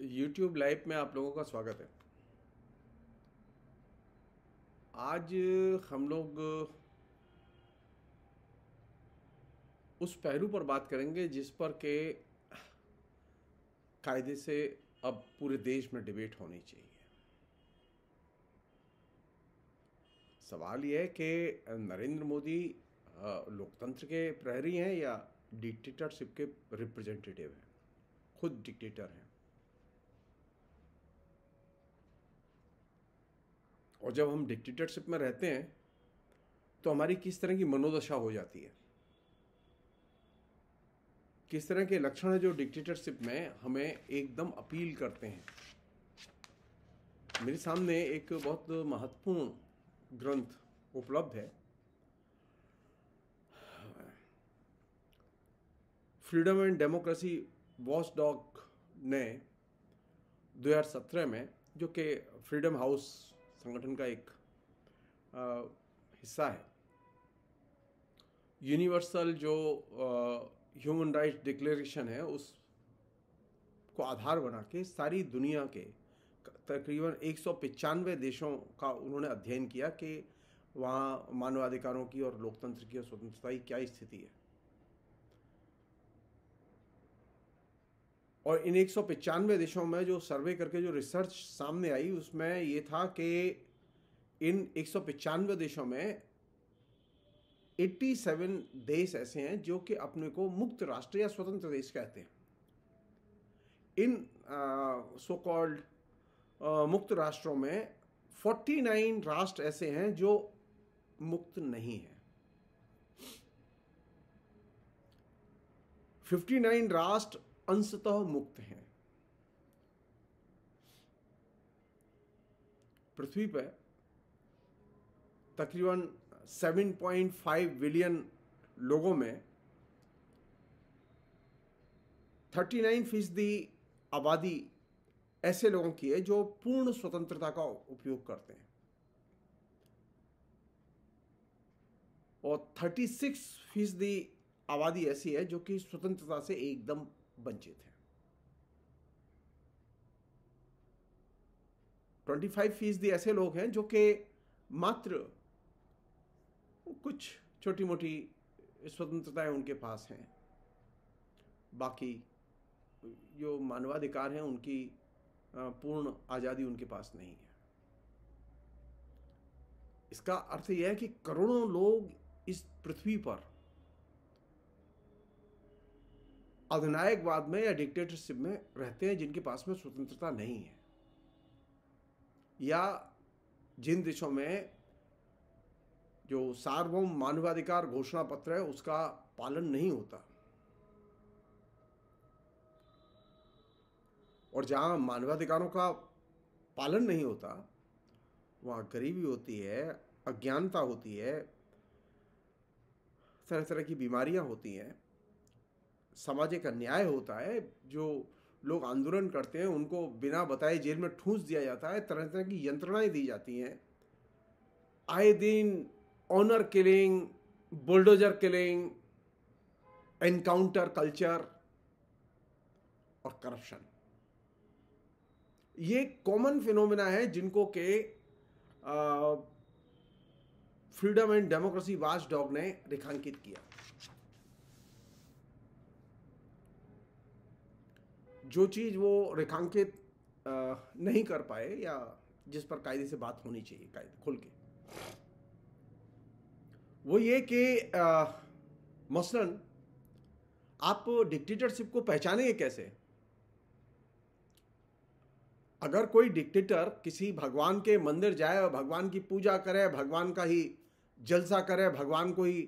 YouTube live में आप लोगों का स्वागत है। आज हम लोग उस पहलू पर बात करेंगे जिस पर के कायदे से अब पूरे देश में डिबेट होनी चाहिए। सवाल यह है कि नरेंद्र मोदी लोकतंत्र के प्रहरी हैं या डिक्टेटरशिप के रिप्रेजेंटेटिव हैं, खुद डिक्टेटर हैं। और जब हम डिक्टेटरशिप में रहते हैं तो हमारी किस तरह की मनोदशा हो जाती है, किस तरह के लक्षण है जो डिक्टेटरशिप में हमें एकदम अपील करते हैं। मेरे सामने एक बहुत महत्वपूर्ण ग्रंथ उपलब्ध है, फ्रीडम एंड डेमोक्रेसी वॉचडॉग ने 2017 में, जो कि फ्रीडम हाउस संगठन का एक हिस्सा है, यूनिवर्सल जो ह्यूमन राइट्स डिक्लेरेशन है उसको आधार बना के सारी दुनिया के तकरीबन 195 देशों का उन्होंने अध्ययन किया कि वहाँ मानवाधिकारों की और लोकतंत्र की और स्वतंत्रता की क्या स्थिति है। और इन 195 देशों में जो सर्वे करके जो रिसर्च सामने आई उसमें ये था कि इन 195 देशों में 87 देश ऐसे हैं जो कि अपने को मुक्त राष्ट्र या स्वतंत्र देश कहते हैं। इन सो कॉल्ड मुक्त राष्ट्रों में 49 राष्ट्र ऐसे हैं जो मुक्त नहीं हैं। 59 राष्ट्र अंशतः मुक्त हैं। पृथ्वी पर तकरीबन 7.5 बिलियन लोगों में 39% आबादी ऐसे लोगों की है जो पूर्ण स्वतंत्रता का उपयोग करते हैं और 36% आबादी ऐसी है जो कि स्वतंत्रता से एकदम वंचित है। 25% ऐसे लोग हैं जो कि मात्र कुछ छोटी मोटी स्वतंत्रताएं उनके पास हैं, बाकी जो मानवाधिकार हैं उनकी पूर्ण आज़ादी उनके पास नहीं है। इसका अर्थ यह है कि करोड़ों लोग इस पृथ्वी पर अधिनायकवाद में या डिक्टेटरशिप में रहते हैं जिनके पास में स्वतंत्रता नहीं है, या जिन देशों में जो सार्वभौम मानवाधिकार घोषणा पत्र है उसका पालन नहीं होता, और जहां मानवाधिकारों का पालन नहीं होता वहां गरीबी होती है, अज्ञानता होती है, तरह तरह की बीमारियां होती हैं, सामाजिक अन्याय होता है। जो लोग आंदोलन करते हैं उनको बिना बताए जेल में ठूंस दिया जाता है, तरह तरह की यंत्रणाएं दी जाती हैं। आए दिन honour killing, bulldozer killing, encounter culture और करप्शन, ये कॉमन फिनोमिना है जिनको के फ्रीडम एंड डेमोक्रेसी वॉचडॉग ने रेखांकित किया। जो चीज वो रेखांकित नहीं कर पाए या जिस पर कायदे से बात होनी चाहिए कायदे खोल के, वो ये कि मसलन आप डिक्टेटरशिप को पहचानेंगे कैसे? अगर कोई डिक्टेटर किसी भगवान के मंदिर जाए और भगवान की पूजा करे, भगवान का ही जलसा करे, भगवान को ही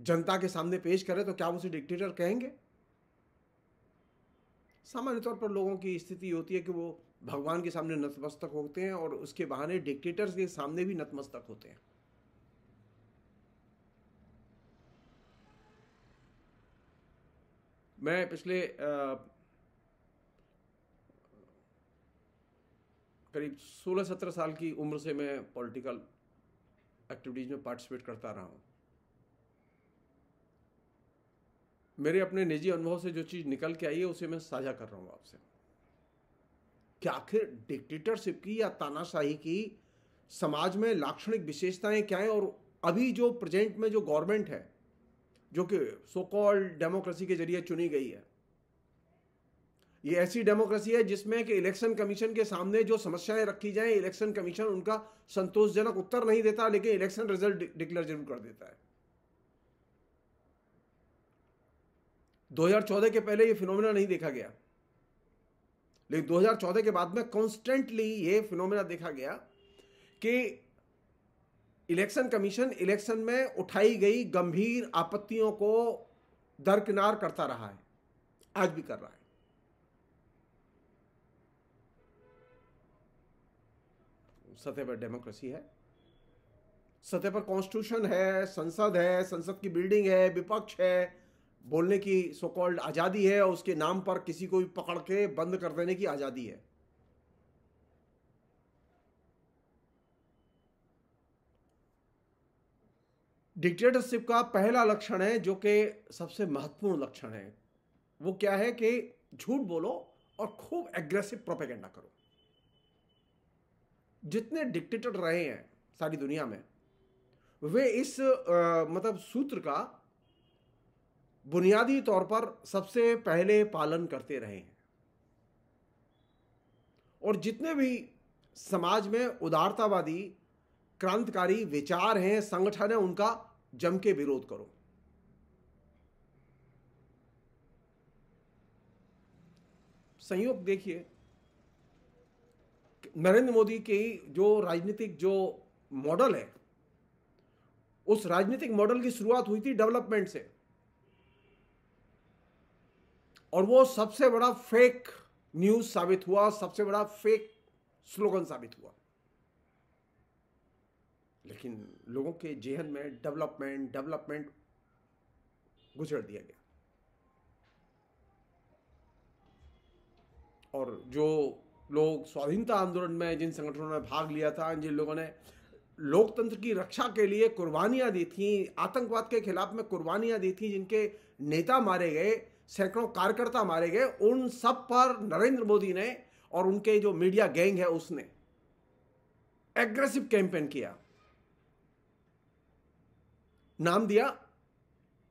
जनता के सामने पेश करे, तो क्या उसे डिक्टेटर कहेंगे? सामान्य तौर पर लोगों की स्थिति होती है कि वो भगवान के सामने नतमस्तक होते हैं और उसके बहाने डिक्टेटर्स के सामने भी नतमस्तक होते हैं। मैं पिछले करीब 16-17 साल की उम्र से मैं पॉलिटिकल एक्टिविटीज में पार्टिसिपेट करता रहा हूँ। मेरे अपने निजी अनुभव से जो चीज़ निकल के आई है उसे मैं साझा कर रहा हूँ आपसे कि आखिर डिक्टेटरशिप की या तानाशाही की समाज में लाक्षणिक विशेषताएं क्या हैं, और अभी जो प्रेजेंट में जो गवर्नमेंट है जो कि सो कॉल्ड डेमोक्रेसी के जरिए चुनी गई है, ये ऐसी डेमोक्रेसी है जिसमें कि इलेक्शन कमीशन के सामने जो समस्याएं रखी जाएं, इलेक्शन कमीशन उनका संतोषजनक उत्तर नहीं देता, लेकिन इलेक्शन रिजल्ट डिक्लेयर जरूर कर देता है। 2014 के पहले ये फिनोमेना नहीं देखा गया, लेकिन 2014 के बाद में कॉन्स्टेंटली ये फिनोमेना देखा गया कि इलेक्शन कमीशन इलेक्शन में उठाई गई गंभीर आपत्तियों को दरकिनार करता रहा है, आज भी कर रहा है। सतह पर डेमोक्रेसी है, सतह पर कॉन्स्टिट्यूशन है, संसद की बिल्डिंग है, विपक्ष है, बोलने की सो कॉल्ड आजादी है, और उसके नाम पर किसी को भी पकड़ के बंद कर देने की आजादी है। डिक्टेटरशिप का पहला लक्षण है जो कि सबसे महत्वपूर्ण लक्षण है, वो क्या है कि झूठ बोलो और खूब एग्रेसिव प्रोपेगेंडा करो। जितने डिक्टेटर रहे हैं सारी दुनिया में, वे इस मतलब सूत्र का बुनियादी तौर पर सबसे पहले पालन करते रहे हैं। और जितने भी समाज में उदारतावादी क्रांतिकारी विचार हैं, संगठन है, उनका जम के विरोध करो। संयोग देखिए, नरेंद्र मोदी की जो राजनीतिक जो मॉडल है, उस राजनीतिक मॉडल की शुरुआत हुई थी डेवलपमेंट से, और वो सबसे बड़ा फेक न्यूज साबित हुआ, सबसे बड़ा फेक स्लोगन साबित हुआ। लेकिन लोगों के जेहन में डेवलपमेंट गुजर दिया गया। और जो लोग स्वाधीनता आंदोलन में, जिन संगठनों ने भाग लिया था, जिन लोगों ने लोकतंत्र की रक्षा के लिए कुर्बानियां दी थी, आतंकवाद के खिलाफ में कुर्बानियां दी थी, जिनके नेता मारे गए, सैकड़ों कार्यकर्ता मारे गए, उन सब पर नरेंद्र मोदी ने और उनके जो मीडिया गैंग है उसने एग्रेसिव कैंपेन किया। नाम दिया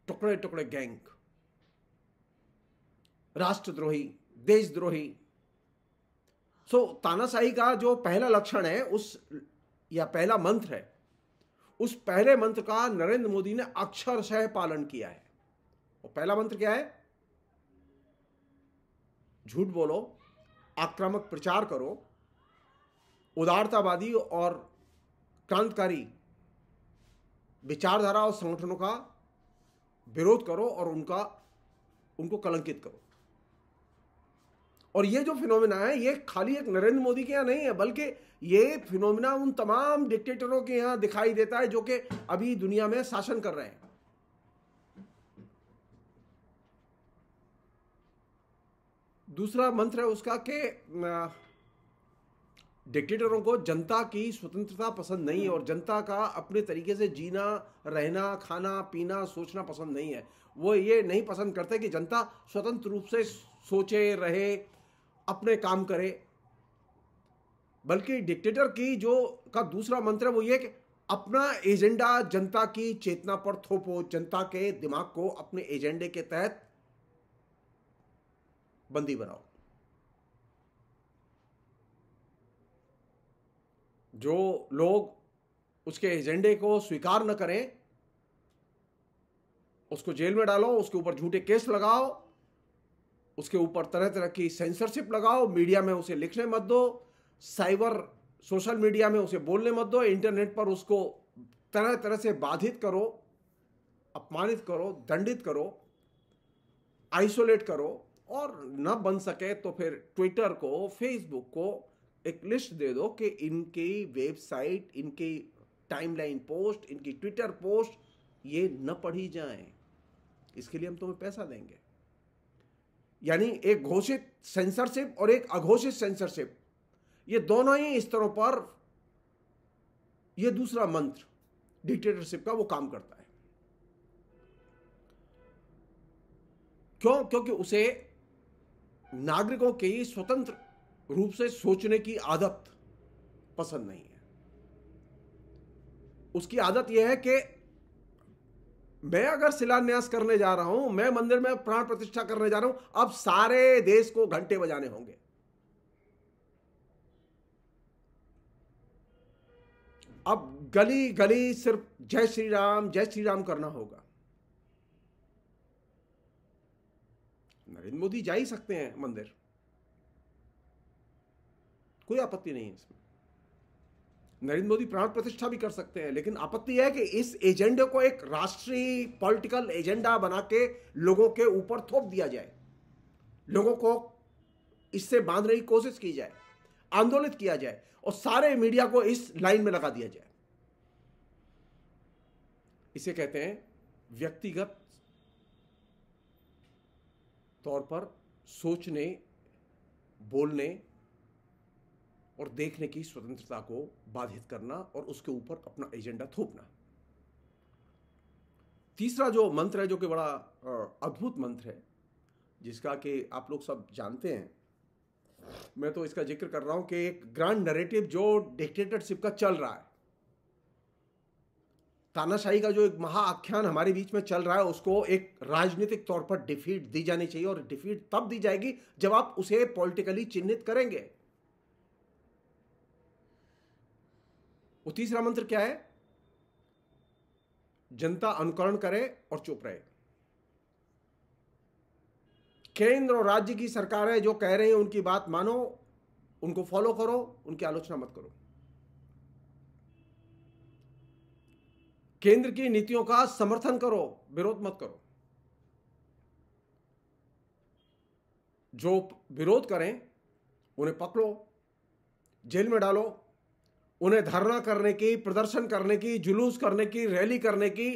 टुकड़े टुकड़े गैंग, राष्ट्रद्रोही, देशद्रोही। तानाशाही का जो पहला लक्षण है या पहला मंत्र है, उस पहले मंत्र का नरेंद्र मोदी ने अक्षरशः पालन किया है। और पहला मंत्र क्या है? झूठ बोलो, आक्रामक प्रचार करो, उदारतावादी और क्रांतिकारी विचारधारा और संगठनों का विरोध करो और उनको कलंकित करो। और ये जो फिनोमिना है, ये खाली एक नरेंद्र मोदी के यहाँ नहीं है, बल्कि ये फिनोमिना उन तमाम डिक्टेटरों के यहाँ दिखाई देता है जो कि अभी दुनिया में शासन कर रहे हैं। दूसरा मंत्र है उसका कि डिक्टेटरों को जनता की स्वतंत्रता पसंद नहीं है, और जनता का अपने तरीके से जीना, रहना, खाना, पीना, सोचना पसंद नहीं है। वो ये नहीं पसंद करते कि जनता स्वतंत्र रूप से सोचे, रहे, अपने काम करे। बल्कि डिक्टेटर की का दूसरा मंत्र है वो ये कि अपना एजेंडा जनता की चेतना पर थोपो, जनता के दिमाग को अपने एजेंडे के तहत बंदी बनाओ। जो लोग उसके एजेंडे को स्वीकार न करें, उसको जेल में डालो, उसके ऊपर झूठे केस लगाओ, उसके ऊपर तरह तरह की सेंसरशिप लगाओ, मीडिया में उसे लिखने मत दो, साइबर सोशल मीडिया में उसे बोलने मत दो, इंटरनेट पर उसको तरह तरह से बाधित करो, अपमानित करो, दंडित करो, आइसोलेट करो, और न बन सके तो फिर ट्विटर को, फेसबुक को एक लिस्ट दे दो कि इनकी वेबसाइट, इनकी टाइमलाइन पोस्ट, इनकी ट्विटर पोस्ट ये न पढ़ी जाएं, इसके लिए हम तुम्हें पैसा देंगे। यानी एक घोषित सेंसरशिप और एक अघोषित सेंसरशिप, ये दोनों ही स्तरों पर ये दूसरा मंत्र डिक्टेटरशिप का वो काम करता है। क्यों? क्योंकि उसे नागरिकों की स्वतंत्र रूप से सोचने की आदत पसंद नहीं है। उसकी आदत यह है कि मैं अगर शिलान्यास करने जा रहा हूं, मैं मंदिर में प्राण प्रतिष्ठा करने जा रहा हूं, अब सारे देश को घंटे बजाने होंगे। अब गली गली सिर्फ जय श्री राम करना होगा। नरेंद्र मोदी जा ही सकते हैं मंदिर, कोई आपत्ति नहीं है इसमें। नरेंद्र मोदी प्राण प्रतिष्ठा भी कर सकते हैं, लेकिन आपत्ति है कि इस एजेंडे को एक राष्ट्रीय पॉलिटिकल एजेंडा बना के लोगों के ऊपर थोप दिया जाए, लोगों को इससे बांधने की कोशिश की जाए, आंदोलित किया जाए और सारे मीडिया को इस लाइन में लगा दिया जाए। इसे कहते हैं व्यक्तिगत तौर पर सोचने, बोलने और देखने की स्वतंत्रता को बाधित करना और उसके ऊपर अपना एजेंडा थोपना। तीसरा जो मंत्र है, जो कि बड़ा अद्भुत मंत्र है, जिसका कि आप लोग सब जानते हैं, मैं तो इसका जिक्र कर रहा हूं कि एक ग्रांड नैरेटिव जो डिक्टेटरशिप का चल रहा है, तानाशाही का जो एक महाआख्यान हमारे बीच में चल रहा है, उसको एक राजनीतिक तौर पर डिफीट दी जानी चाहिए। और डिफीट तब दी जाएगी जब आप उसे पॉलिटिकली चिन्हित करेंगे। वो तीसरा मंत्र क्या है? जनता अनुकरण करे और चुप रहे। केंद्र और राज्य की सरकारें जो कह रही हैं उनकी बात मानो, उनको फॉलो करो, उनकी आलोचना मत करो। केंद्र की नीतियों का समर्थन करो, विरोध मत करो। जो विरोध करें उन्हें पकड़ो, जेल में डालो, उन्हें धरना करने की, प्रदर्शन करने की, जुलूस करने की, रैली करने की,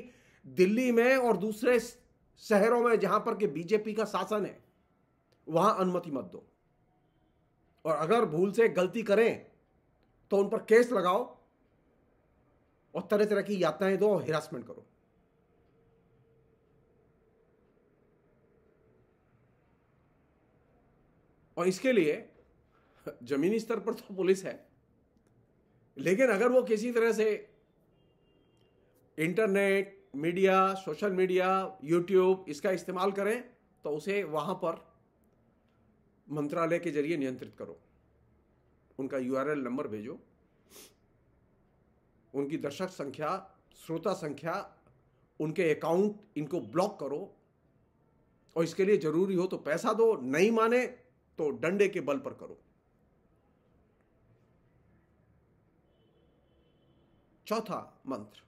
दिल्ली में और दूसरे शहरों में जहां पर कि बीजेपी का शासन है, वहां अनुमति मत दो। और अगर भूल से गलती करें तो उन पर केस लगाओ और तरह तरह की यातनाएं दो और हिरासमेंट करो। और इसके लिए जमीनी स्तर पर तो पुलिस है, लेकिन अगर वो किसी तरह से internet, media, social media, YouTube इसका इस्तेमाल करें तो उसे वहां पर मंत्रालय के जरिए नियंत्रित करो। उनका URL नंबर भेजो, उनकी दर्शक संख्या, श्रोता संख्या, उनके अकाउंट इनको ब्लॉक करो। और इसके लिए जरूरी हो तो पैसा दो, नहीं माने तो डंडे के बल पर करो। चौथा मंत्र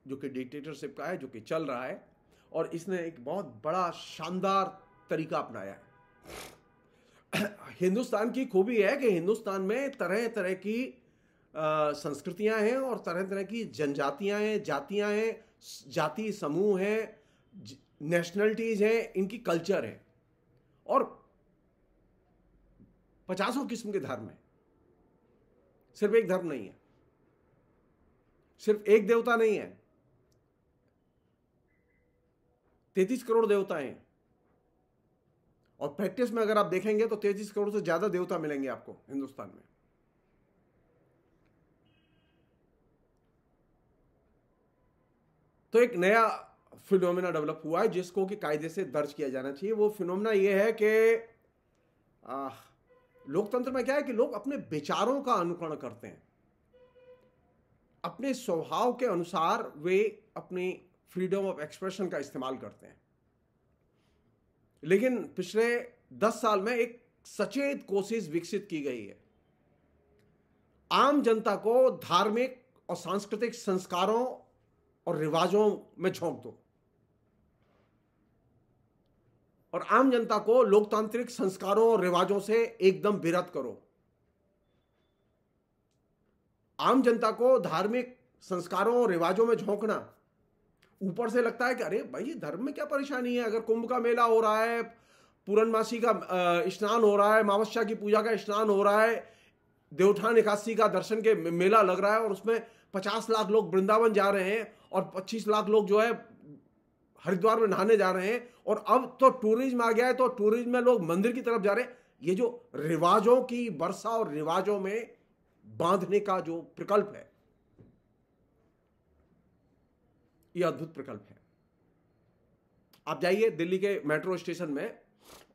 जो कि डिक्टेटरशिप का है, जो कि चल रहा है, और इसने एक बहुत बड़ा शानदार तरीका अपनाया है। हिंदुस्तान की खूबी है कि हिंदुस्तान में तरह तरह की संस्कृतियां हैं और तरह तरह की जनजातियां हैं, जातियां हैं, जाति समूह हैं, नेशनलिटीज हैं, इनकी कल्चर है और 50 किस्म के धर्म है। सिर्फ एक धर्म नहीं है, सिर्फ एक देवता नहीं है, 33 करोड़ देवता हैं। और प्रैक्टिस में अगर आप देखेंगे तो 33 करोड़ से ज्यादा देवता मिलेंगे आपको हिंदुस्तान में। तो एक नया फिनोमेना डेवलप हुआ है जिसको कि कायदे से दर्ज किया जाना चाहिए। वो फिनोमेना ये है कि लोकतंत्र में क्या है कि लोग अपने विचारों का अनुकरण करते हैं, अपने स्वभाव के अनुसार वे अपनी फ्रीडम ऑफ एक्सप्रेशन का इस्तेमाल करते हैं। लेकिन पिछले 10 साल में एक सचेत कोशिश विकसित की गई है, आम जनता को धार्मिक और सांस्कृतिक संस्कारों और रिवाजों में झोंक दो और आम जनता को लोकतांत्रिक संस्कारों और रिवाजों से एकदम विरत करो। आम जनता को धार्मिक संस्कारों और रिवाजों में झोंकना, ऊपर से लगता है कि अरे भाई धर्म में क्या परेशानी है, अगर कुंभ का मेला हो रहा है, पूर्णमासी का स्नान हो रहा है, अमावस्या की पूजा का स्नान हो रहा है, देवउठान एकादशी का दर्शन के मेला लग रहा है और उसमें 50 लाख लोग वृंदावन जा रहे हैं और 25 लाख लोग जो है हरिद्वार में नहाने जा रहे हैं और अब तो टूरिज्म आ गया है, तो टूरिज्म में लोग मंदिर की तरफ जा रहे हैं। ये जो रिवाजों की वर्षा और रिवाजों में बांधने का जो प्रकल्प है, यह अद्भुत प्रकल्प है। आप जाइए दिल्ली के मेट्रो स्टेशन में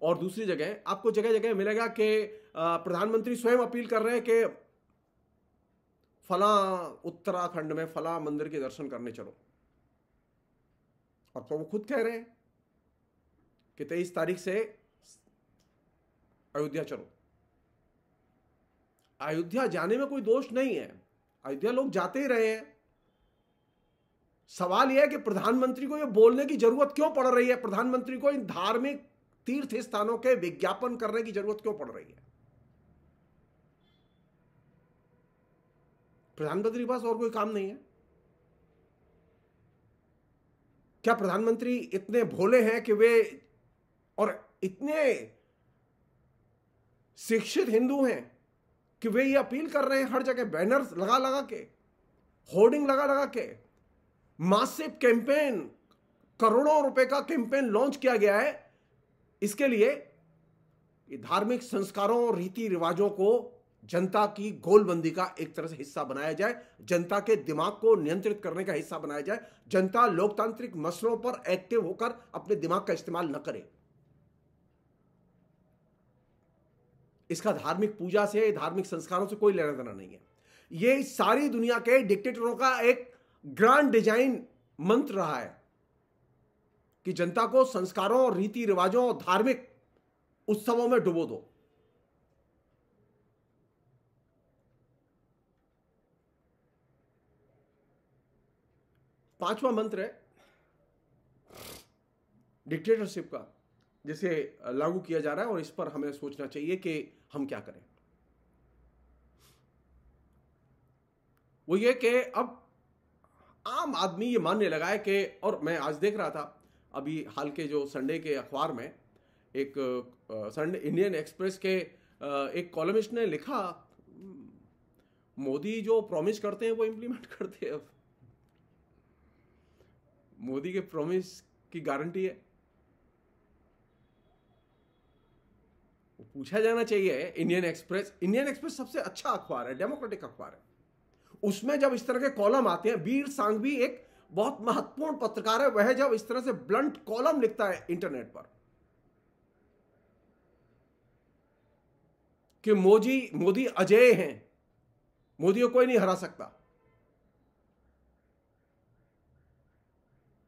और दूसरी जगह, आपको जगह जगह मिलेगा कि प्रधानमंत्री स्वयं अपील कर रहे हैं कि फला उत्तराखंड में फला मंदिर के दर्शन करने चलो। और तो वो खुद कह रहे हैं कि 23 तारीख से अयोध्या चलो। अयोध्या जाने में कोई दोष नहीं है, अयोध्या लोग जाते ही रहे हैं। सवाल यह है कि प्रधानमंत्री को यह बोलने की जरूरत क्यों पड़ रही है, प्रधानमंत्री को इन धार्मिक तीर्थ स्थानों के विज्ञापन करने की जरूरत क्यों पड़ रही है। प्रधानमंत्री के पास और कोई काम नहीं है क्या? प्रधानमंत्री इतने भोले हैं कि वे, और इतने शिक्षित हिंदू हैं कि वे ये अपील कर रहे हैं हर जगह, बैनर्स लगा लगा के, होर्डिंग लगा लगा के, मासिव कैंपेन, करोड़ों रुपए का कैंपेन लॉन्च किया गया है इसके लिए ये धार्मिक संस्कारों और रीति रिवाजों को जनता की गोलबंदी का एक तरह से हिस्सा बनाया जाए, जनता के दिमाग को नियंत्रित करने का हिस्सा बनाया जाए, जनता लोकतांत्रिक मसलों पर एक्टिव होकर अपने दिमाग का इस्तेमाल न करे। इसका धार्मिक पूजा से, धार्मिक संस्कारों से कोई लेना देना नहीं है। यह सारी दुनिया के डिक्टेटरों का एक ग्रांड डिजाइन मंत्र रहा है कि जनता को संस्कारों और रीति रिवाजों और धार्मिक उत्सवों में डुबो दो। पांचवा मंत्र है डिक्टेटरशिप का, जिसे लागू किया जा रहा है और इस पर हमें सोचना चाहिए कि हम क्या करें। वो ये कि अब आम आदमी ये मानने लगा है कि, और मैं आज देख रहा था अभी हाल के जो संडे के अखबार में एक संडे इंडियन एक्सप्रेस के एक कॉलमिस्ट ने लिखा, मोदी जो प्रॉमिस करते हैं वो इंप्लीमेंट करते हैं। अब मोदी के प्रॉमिस की गारंटी है। पूछा जाना चाहिए इंडियन एक्सप्रेस सबसे अच्छा अखबार है, डेमोक्रेटिक अखबार है। उसमें जब इस तरह के कॉलम आते हैं, वीर सांघवी एक बहुत महत्वपूर्ण पत्रकार है, वह जब इस तरह से ब्लंट कॉलम लिखता है इंटरनेट पर कि मोदी अजेय हैं, मोदी को कोई नहीं हरा सकता,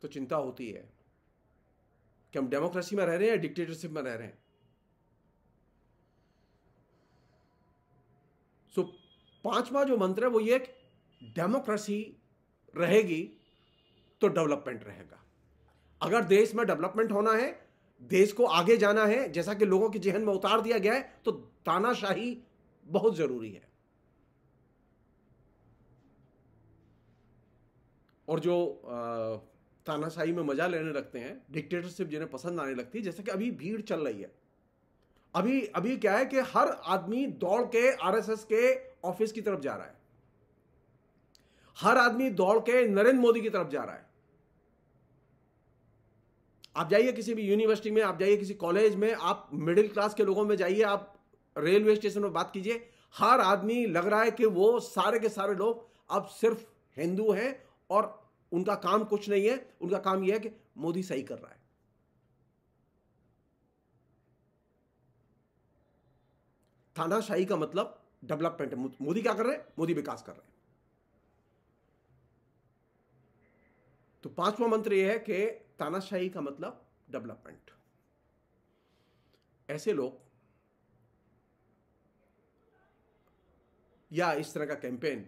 तो चिंता होती है कि हम डेमोक्रेसी में रह रहे हैं या डिक्टेटरशिप में रह रहे हैं। सो पांचवा जो मंत्र है वो ये, डेमोक्रेसी रहेगी तो डेवलपमेंट रहेगा। अगर देश में डेवलपमेंट होना है, देश को आगे जाना है, जैसा कि लोगों के जहन में उतार दिया गया है, तो तानाशाही बहुत जरूरी है। और जो तानाशाही में मजा लेने लगते हैं, डिक्टेटरशिप जिन्हें पसंद आने लगती है, जैसे कि अभी भीड़ चल रही है, अभी क्या है कि हर आदमी दौड़ के आरएसएस के ऑफिस की तरफ जा रहा है, हर आदमी दौड़ के नरेंद्र मोदी की तरफ जा रहा है। आप जाइए किसी भी यूनिवर्सिटी में, आप जाइए किसी कॉलेज में, आप मिडिल क्लास के लोगों में जाइए, आप रेलवे स्टेशन में बात कीजिए, हर आदमी लग रहा है कि वो सारे के सारे लोग अब सिर्फ हिंदू हैं और उनका काम कुछ नहीं है, उनका काम यह है कि मोदी सही कर रहा है। तानाशाही का मतलब डेवलपमेंट है। मोदी क्या कर रहे हैं? मोदी विकास कर रहे हैं। तो पांचवा मंत्र यह है कि तानाशाही का मतलब डेवलपमेंट। ऐसे लोग या इस तरह का कैंपेन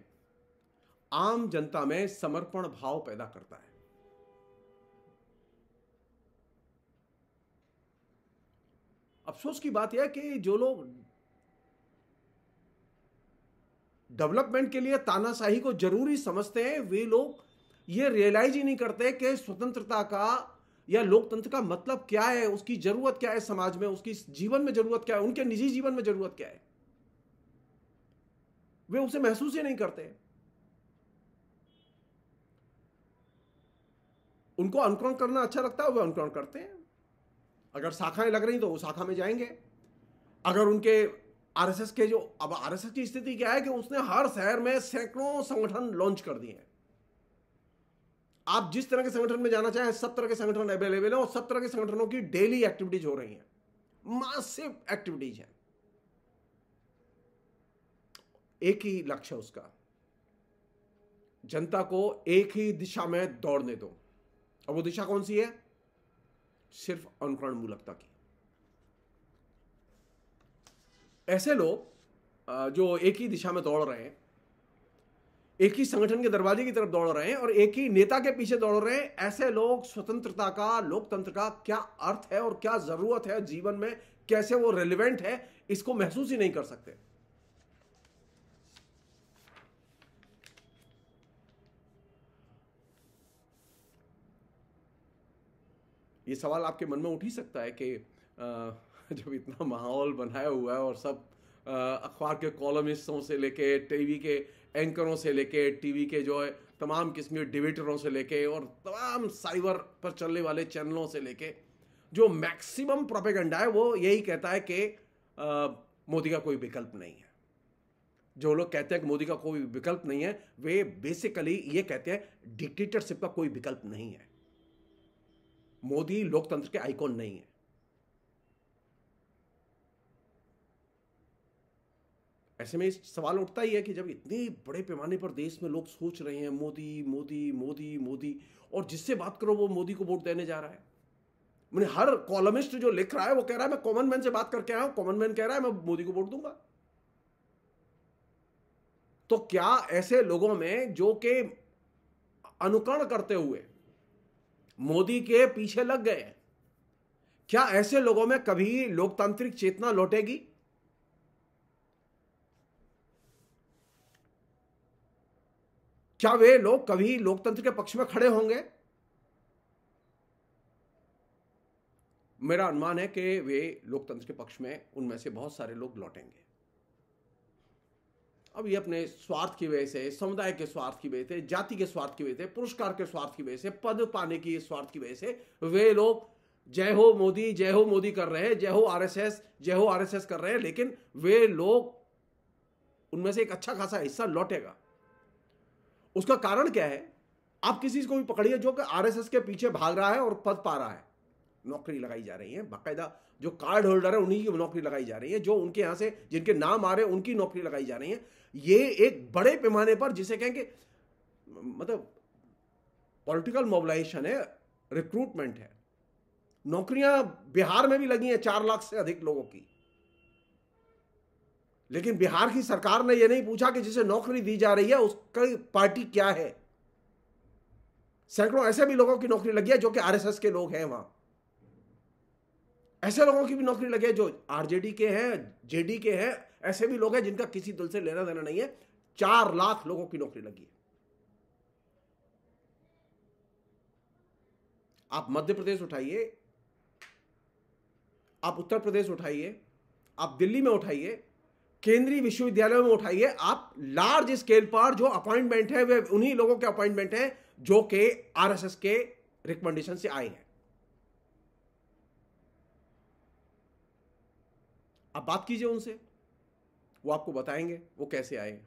आम जनता में समर्पण भाव पैदा करता है। अफसोस की बात यह है कि जो लोग डेवलपमेंट के लिए तानाशाही को जरूरी समझते हैं, वे लोग ये रियलाइज ही नहीं करते कि स्वतंत्रता का या लोकतंत्र का मतलब क्या है, उसकी जरूरत क्या है समाज में, उसकी जीवन में जरूरत क्या है, उनके निजी जीवन में जरूरत क्या है। वे उसे महसूस ही नहीं करते। उनको अनुकरण करना अच्छा लगता है, वे अनुकरण करते हैं। अगर शाखाएं लग रही तो वो शाखा में जाएंगे। अगर उनके आरएसएस के जो, अब आरएसएस की स्थिति क्या है कि उसने हर शहर में सैकड़ों संगठन लॉन्च कर दिए हैं। आप जिस तरह के संगठन में जाना चाहें सब तरह के संगठन अवेलेबल है और सब तरह के संगठनों की डेली एक्टिविटीज हो रही हैं, मासिव एक्टिविटीज हैं। एक ही लक्ष्य उसका, जनता को एक ही दिशा में दौड़ने दो। और वो दिशा कौन सी है? सिर्फ अनुकरण मूलकता की। ऐसे लोग जो एक ही दिशा में दौड़ रहे हैं, एक ही संगठन के दरवाजे की तरफ दौड़ रहे हैं और एक ही नेता के पीछे दौड़ रहे हैं, ऐसे लोग स्वतंत्रता का, लोकतंत्र का क्या अर्थ है और क्या जरूरत है जीवन में, कैसे वो रेलेवेंट है, इसको महसूस ही नहीं कर सकते। ये सवाल आपके मन में उठ ही सकता है कि जब इतना माहौल बनाया हुआ है और सब अखबार के कॉलमिस्टों से लेके, टीवी के एंकरों से लेके, टीवी के जो है तमाम किस्म के डिबेटरों से लेके और तमाम साइबर पर चलने वाले चैनलों से लेके, जो मैक्सिमम प्रोपेगेंडा है वो यही कहता है कि मोदी का कोई विकल्प नहीं है। जो लोग कहते हैं कि मोदी का कोई विकल्प नहीं है, वे बेसिकली ये कहते हैं डिक्टेटरशिप का कोई विकल्प नहीं है। मोदी लोकतंत्र के आइकॉन नहीं है। ऐसे में इस सवाल उठता ही है कि जब इतने बड़े पैमाने पर देश में लोग सोच रहे हैं मोदी मोदी मोदी मोदी, और जिससे बात करो वो मोदी को वोट देने जा रहा है। मैंने हर कॉलमिस्ट जो लिख रहा है वो कह रहा है मैं कॉमन मैन से बात करके आया हूं, कॉमन मैन कह रहा है मैं मोदी को वोट दूंगा। तो क्या ऐसे लोगों में जो कि अनुकरण करते हुए मोदी के पीछे लग गए हैं, क्या ऐसे लोगों में कभी लोकतांत्रिक चेतना लौटेगी? क्या वे लोग कभी लोकतंत्र के पक्ष में खड़े होंगे? मेरा अनुमान है कि वे लोकतंत्र के पक्ष में उनमें से बहुत सारे लोग लौटेंगे। अब ये अपने स्वार्थ की वजह से, समुदाय के स्वार्थ की वजह से, जाति के स्वार्थ की वजह से, पुरस्कार के स्वार्थ की वजह से, पद पाने की स्वार्थ की वजह से वे लोग जय हो मोदी कर रहे हैं, जय हो आरएसएस कर रहे हैं, लेकिन वे लोग, उनमें से एक अच्छा खासा हिस्सा लौटेगा। उसका कारण क्या है? आप किसी को भी पकड़िए जो कि आरएसएस के पीछे भाग रहा है और पद पा रहा है, नौकरी लगाई जा रही है बाकायदा। जो कार्ड होल्डर है उन्हीं की नौकरी लगाई जा रही है, जो उनके यहां से जिनके नाम आ रहे हैं उनकी नौकरी लगाई जा रही है। ये एक बड़े पैमाने पर, जिसे कहेंगे मतलब पॉलिटिकल मोबिलाइजेशन है, रिक्रूटमेंट है। नौकरियां बिहार में भी लगी हैं 4 लाख से अधिक लोगों की, लेकिन बिहार की सरकार ने यह नहीं पूछा कि जिसे नौकरी दी जा रही है उसकी पार्टी क्या है। सैकड़ों ऐसे भी लोगों की नौकरी लगी है जो कि आरएसएस के लोग हैं वहां। ऐसे लोगों की भी नौकरी लगी है जो आरजेडी के हैं, जेडी के हैं। ऐसे भी लोग हैं जिनका किसी दल से लेना देना नहीं है। 4 लाख लोगों की नौकरी लगी है। आप मध्य प्रदेश उठाइए, आप उत्तर प्रदेश उठाइए, आप दिल्ली में उठाइए, केंद्रीय विश्वविद्यालयों में उठाइए, आप लार्ज स्केल पर जो अपॉइंटमेंट है वे उन्हीं लोगों के अपॉइंटमेंट है जो कि आरएसएस के रिकमेंडेशन से आए हैं। आप बात कीजिए उनसे, वो आपको बताएंगे वो कैसे आए।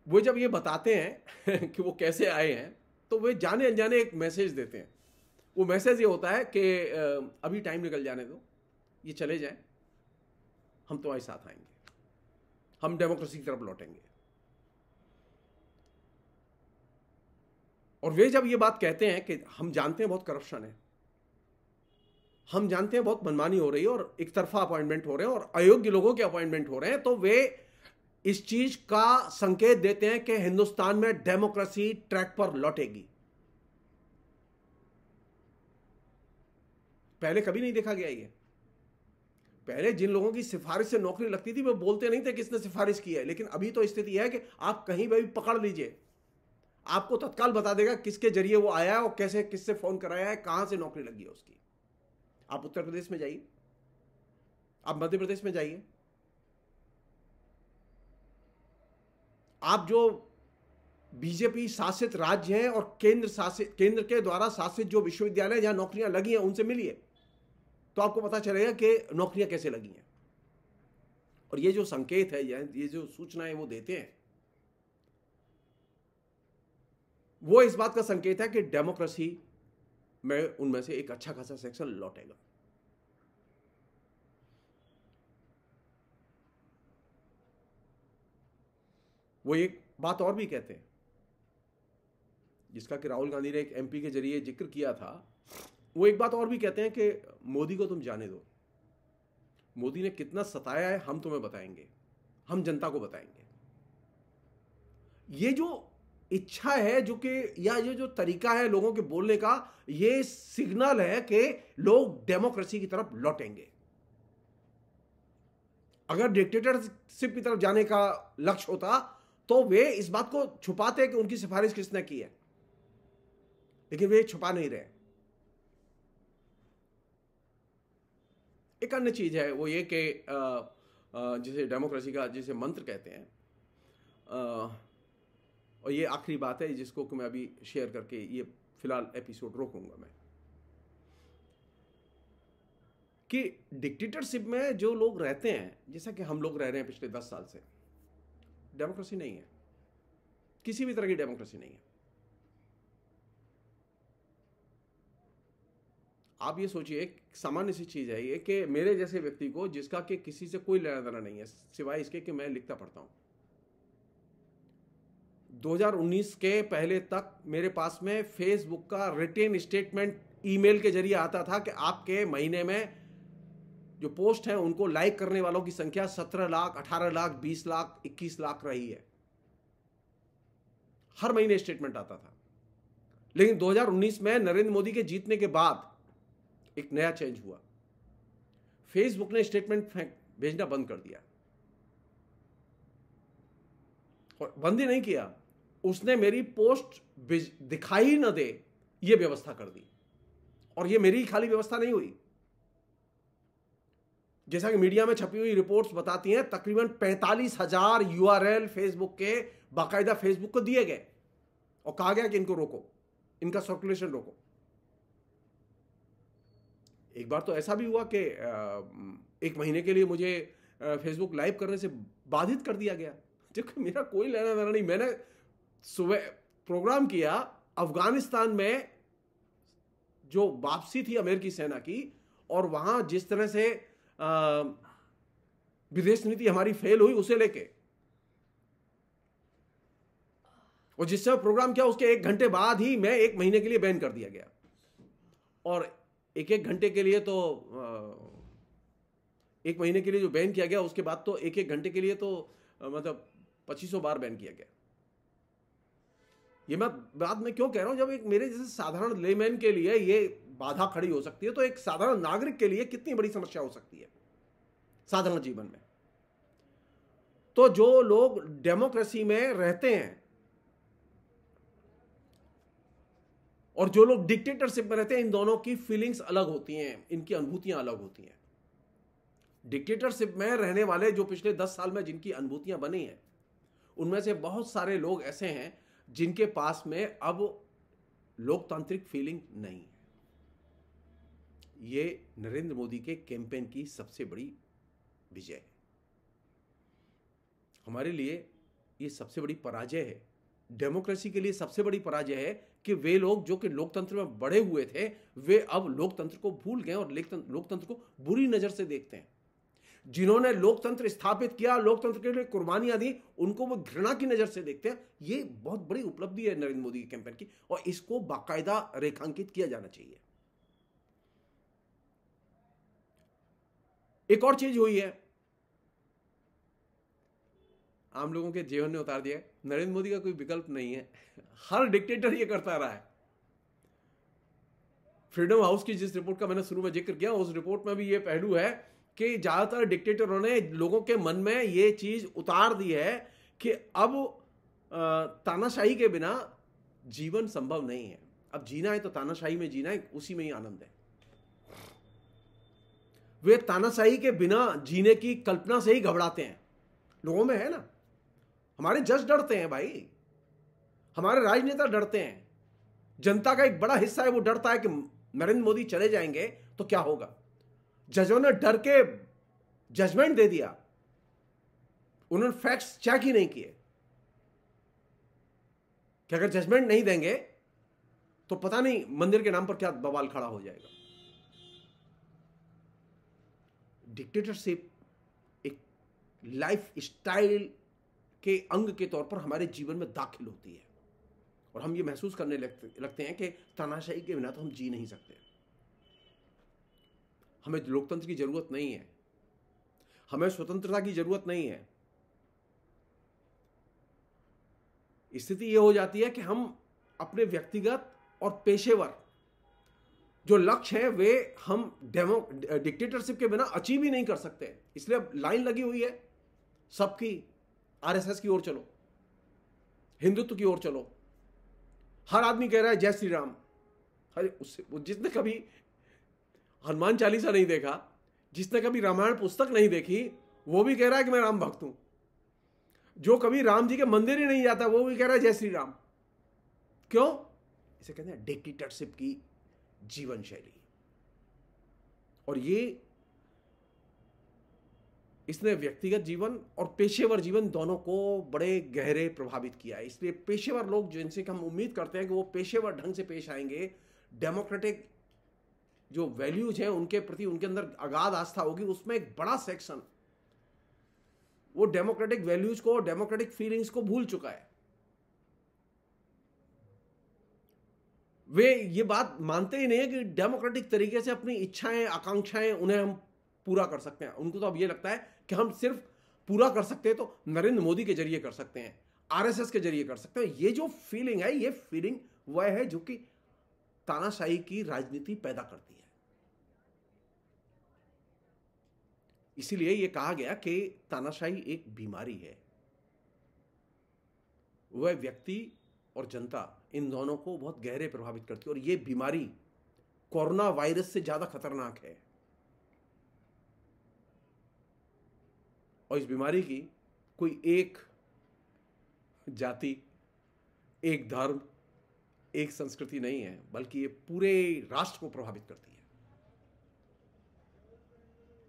वो जब ये बताते हैं कि वो कैसे आए हैं, तो वे जाने अनजाने एक मैसेज देते हैं। वो मैसेज ये होता है कि अभी टाइम निकल जाने दो, ये चले जाएं, हम तुम्हारे साथ आएंगे, हम डेमोक्रेसी की तरफ लौटेंगे। और वे जब ये बात कहते हैं कि हम जानते हैं बहुत करप्शन है, हम जानते हैं बहुत मनमानी हो रही है और एक तरफा अपॉइंटमेंट हो रहे हैं और अयोग्य लोगों के अपॉइंटमेंट हो रहे हैं, तो वे इस चीज का संकेत देते हैं कि हिंदुस्तान में डेमोक्रेसी ट्रैक पर लौटेगी। पहले कभी नहीं देखा गया ये। पहले जिन लोगों की सिफारिश से नौकरी लगती थी वो बोलते नहीं थे किसने सिफारिश की है, लेकिन अभी तो स्थिति है कि आप कहीं भी पकड़ लीजिए, आपको तत्काल बता देगा किसके जरिए वो आया है और कैसे, किससे फोन कराया है, कहां से नौकरी लगी है उसकी। आप उत्तर प्रदेश में जाइए, आप मध्य प्रदेश में जाइए, आप जो बीजेपी शासित राज्य हैं और केंद्र के द्वारा शासित जो विश्वविद्यालय जहां नौकरियां लगी हैं उनसे मिलिए, तो आपको पता चलेगा कि नौकरियां कैसे लगी हैं। और ये जो संकेत है, ये जो सूचनाएं वो देते हैं, वो इस बात का संकेत है कि डेमोक्रेसी में उनमें से एक अच्छा खासा सेक्शन लौटेगा। वो एक बात और भी कहते हैं, जिसका कि राहुल गांधी ने एक एमपी के जरिए जिक्र किया था। वो एक बात और भी कहते हैं कि मोदी को तुम जाने दो, मोदी ने कितना सताया है हम तुम्हें बताएंगे, हम जनता को बताएंगे। ये जो इच्छा है, जो कि या ये जो तरीका है लोगों के बोलने का, ये सिग्नल है कि लोग डेमोक्रेसी की तरफ लौटेंगे। अगर डिक्टेटरशिप की तरफ जाने का लक्ष्य होता तो वे इस बात को छुपाते कि उनकी सिफारिश किसने की है, लेकिन वे छुपा नहीं रहे। एक अन्य चीज है वो ये कि जिसे डेमोक्रेसी का जिसे मंत्र कहते हैं, और ये आखिरी बात है जिसको मैं अभी शेयर करके ये फिलहाल एपिसोड रोकूंगा मैं, कि डिक्टेटरशिप में जो लोग रहते हैं, जैसा कि हम लोग रह रहे हैं पिछले 10 साल से, डेमोक्रेसी नहीं है, किसी भी तरह की डेमोक्रेसी नहीं है। आप ये सोचिए, एक सामान्य सी चीज है ये कि मेरे जैसे व्यक्ति को, जिसका कि किसी से कोई लेना देना नहीं है सिवाय इसके कि मैं लिखता पढ़ता हूं, 2019 के पहले तक मेरे पास में फेसबुक का रिटेन स्टेटमेंट ईमेल के जरिए आता था कि आपके महीने में जो पोस्ट हैं उनको लाइक करने वालों की संख्या 17 लाख, 18 लाख, 20 लाख, 21 लाख रही है। हर महीने स्टेटमेंट आता था। लेकिन 2019 में नरेंद्र मोदी के जीतने के बाद एक नया चेंज हुआ। फेसबुक ने स्टेटमेंट भेजना बंद कर दिया, और बंद ही नहीं किया, उसने मेरी पोस्ट दिखाई न दे यह व्यवस्था कर दी। और यह मेरी खाली व्यवस्था नहीं हुई, जैसा कि मीडिया में छपी हुई रिपोर्ट्स बताती हैं, तकरीबन 45,000 यूआरएल फेसबुक के बाकायदा फेसबुक को दिए गए और कहा गया कि इनको रोको, इनका सर्कुलेशन रोको। एक बार तो ऐसा भी हुआ कि एक महीने के लिए मुझे फेसबुक लाइव करने से बाधित कर दिया गया, जबकि मेरा कोई लेना देना नहीं। मैंने सुबह प्रोग्राम किया अफगानिस्तान में जो वापसी थी अमेरिकी सेना की, और वहां जिस तरह से विदेश नीति हमारी फेल हुई उसे लेके, और जिस समय प्रोग्राम किया उसके 1 घंटे बाद ही मैं 1 महीने के लिए बैन कर दिया गया। और 1-1 घंटे के लिए तो 1 महीने के लिए जो बैन किया गया, उसके बाद तो 1-1 घंटे के लिए तो मतलब 2500 बार बैन किया गया। ये मैं बात में क्यों कह रहा हूं, जब एक मेरे जैसे साधारण लेमैन के लिए ये बाधा खड़ी हो सकती है, तो एक साधारण नागरिक के लिए कितनी बड़ी समस्या हो सकती है साधारण जीवन में। तो जो लोग डेमोक्रेसी में रहते हैं और जो लोग डिक्टेटरशिप में रहते हैं, इन दोनों की फीलिंग्स अलग होती हैं, इनकी अनुभूतियां अलग होती हैं। डिक्टेटरशिप में रहने वाले जो पिछले 10 साल में जिनकी अनुभूतियां बनी हैं, उनमें से बहुत सारे लोग ऐसे हैं जिनके पास में अब लोकतांत्रिक फीलिंग नहीं है। ये नरेंद्र मोदी के कैंपेन की सबसे बड़ी विजय है। हमारे लिए ये सबसे बड़ी पराजय है, डेमोक्रेसी के लिए सबसे बड़ी पराजय है कि वे लोग जो कि लोकतंत्र में बड़े हुए थे, वे अब लोकतंत्र को भूल गए और लोकतंत्र को बुरी नजर से देखते हैं। जिन्होंने लोकतंत्र स्थापित किया, लोकतंत्र के लिए कुर्बानियां दी, उनको वो घृणा की नजर से देखते हैं। ये बहुत बड़ी उपलब्धि है नरेंद्र मोदी के कैंपेन की, और इसको बाकायदा रेखांकित किया जाना चाहिए। एक और चीज हुई है, आम लोगों के जीवन ने उतार दिया, नरेंद्र मोदी का कोई विकल्प नहीं है। हर डिक्टेटर ये करता रहा है। फ्रीडम हाउस की जिस रिपोर्ट का मैंने शुरू में जिक्र किया, उस रिपोर्ट में भी ये पहलू है कि ज्यादातर डिक्टेटरों ने लोगों के मन में ये चीज उतार दी है कि अब तानाशाही के बिना जीवन संभव नहीं है। अब जीना है तो तानाशाही में जीना है, उसी में ही आनंद है। वे तानाशाही के बिना जीने की कल्पना से ही घबराते हैं। लोगों में है ना, हमारे जज डरते हैं भाई। हमारे राजनेता डरते हैं, जनता का एक बड़ा हिस्सा है वो डरता है कि नरेंद्र मोदी चले जाएंगे तो क्या होगा। जजों ने डर के जजमेंट दे दिया, उन्होंने फैक्ट्स चेक ही नहीं किए कि अगर जजमेंट नहीं देंगे तो पता नहीं मंदिर के नाम पर क्या बवाल खड़ा हो जाएगा। डिक्टेटरशिप एक लाइफ स्टाइल के अंग के तौर पर हमारे जीवन में दाखिल होती है और हम ये महसूस करने लगते हैं कि तानाशाही के बिना तो हम जी नहीं सकते। हमें लोकतंत्र की जरूरत नहीं है, हमें स्वतंत्रता की जरूरत नहीं है। स्थिति यह हो जाती है कि हम अपने व्यक्तिगत और पेशेवर जो लक्ष्य हैं वे हम डिक्टेटरशिप के बिना अचीव ही नहीं कर सकते। इसलिए अब लाइन लगी हुई है सबकी, आरएसएस की ओर चलो, हिंदुत्व की ओर चलो। हर आदमी कह रहा है जय श्री राम। अरे उससे जिसने कभी हनुमान चालीसा नहीं देखा, जिसने कभी रामायण पुस्तक नहीं देखी, वो भी कह रहा है कि मैं राम भक्त हूं। जो कभी राम जी के मंदिर ही नहीं जाता वो भी कह रहा है जय श्री राम। क्यों? इसे कहते हैं डिक्टेटरशिप की जीवन शैली। और ये इसने व्यक्तिगत जीवन और पेशेवर जीवन दोनों को बड़े गहरे प्रभावित किया है। इसलिए पेशेवर लोग जिनसे हम उम्मीद करते हैं कि वो पेशेवर ढंग से पेश आएंगे, डेमोक्रेटिक जो वैल्यूज हैं उनके प्रति उनके अंदर अगाध आस्था होगी, उसमें एक बड़ा सेक्शन वो डेमोक्रेटिक वैल्यूज को, डेमोक्रेटिक फीलिंग्स को भूल चुका है। वे ये बात मानते ही नहीं है कि डेमोक्रेटिक तरीके से अपनी इच्छाएं, आकांक्षाएं उन्हें हम पूरा कर सकते हैं। उनको तो अब ये लगता है कि हम सिर्फ पूरा कर सकते हैं तो नरेंद्र मोदी के जरिए कर सकते हैं, आरएसएस के जरिए कर सकते हैं। ये जो फीलिंग है, ये फीलिंग वह है जो कि तानाशाही की राजनीति पैदा करती है। इसीलिए यह कहा गया कि तानाशाही एक बीमारी है। वह व्यक्ति और जनता इन दोनों को बहुत गहरे प्रभावित करती है और यह बीमारी कोरोना वायरस से ज्यादा खतरनाक है। और इस बीमारी की कोई एक जाति, एक धर्म, एक संस्कृति नहीं है, बल्कि ये पूरे राष्ट्र को प्रभावित करती है।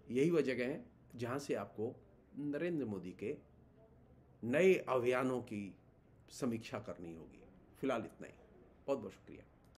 यही वह जगह है जहां से आपको नरेंद्र मोदी के नए अभियानों की समीक्षा करनी होगी। फिलहाल इतना ही। बहुत बहुत शुक्रिया।